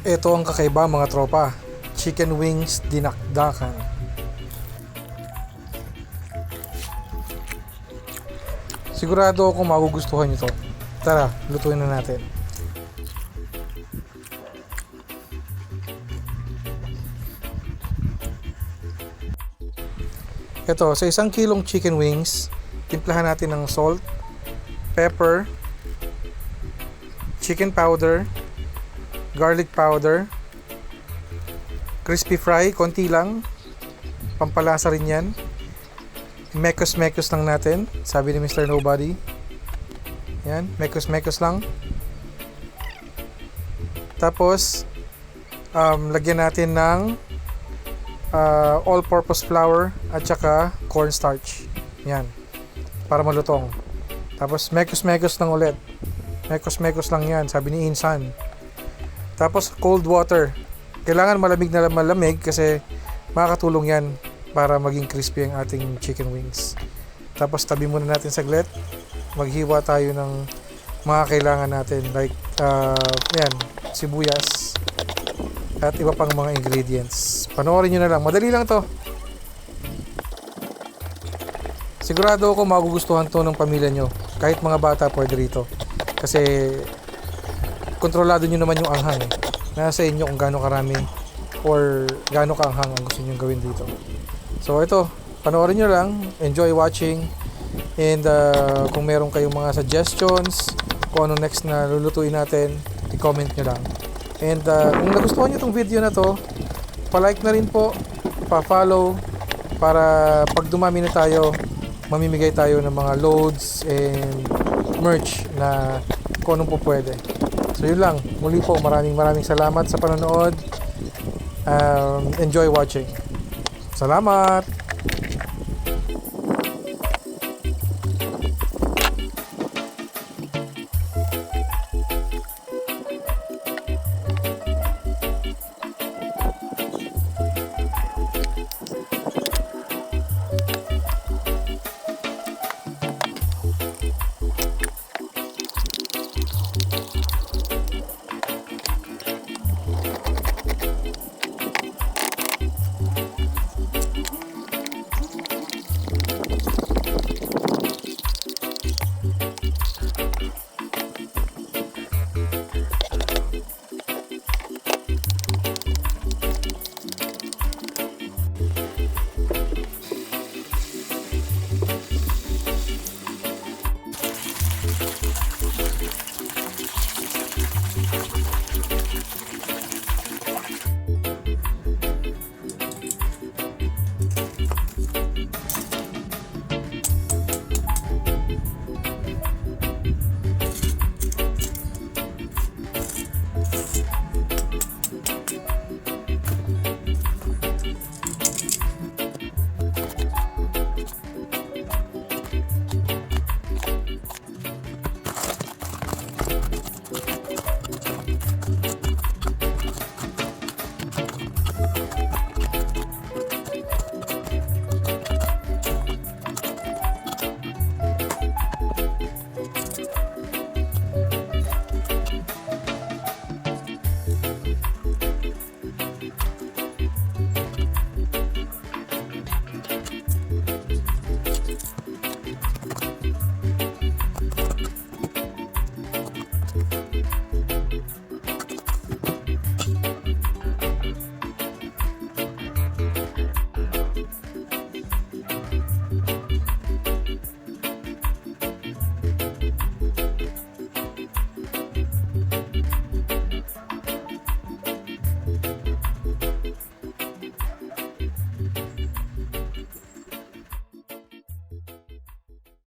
Ito ang kakaiba mga tropa. Chicken wings dinakdakan. Sigurado ako magugustuhan nyo to. Tara, lutuin na natin. Ito, sa 1 kilong chicken wings, timplahan natin ng salt, pepper, chicken powder, garlic powder, crispy fry, konti lang, pampalasa rin yan. Mekos-mekos lang natin, sabi ni Mr. Nobody. Yan, mekos-mekos lang. Tapos, lagyan natin ng all-purpose flour at saka cornstarch. Yan, para malutong. Tapos, mekos-mekos lang ulit. Mekos-mekos lang yan, sabi ni Insan. Tapos, cold water. Kailangan malamig na malamig kasi makakatulong yan para maging crispy ang ating chicken wings. Tapos tabi muna natin saglit. Maghiwa tayo ng mga kailangan natin like yan, sibuyas at iba pang mga ingredients. Panoorin nyo na lang. Madali lang to. Sigurado ako magugustuhan to ng pamilya nyo. Kahit mga bata pwede rito. Kasi kontrolado nyo naman yung anghang eh. Nasa inyo kung gaano karami or gaano kaanghang ang gusto nyo gawin dito. So ito, panoorin nyo lang, enjoy watching, and kung meron kayong mga suggestions, kung ano next na lulutuin natin, i-comment nyo lang. And kung nagustuhan nyo itong video na to, pa-like na rin po, pa-follow, para pag dumami na tayo, mamimigay tayo ng mga loads and merch na kung anong po pwede. So yun lang, muli po maraming salamat sa panonood. Enjoy watching. Salamat!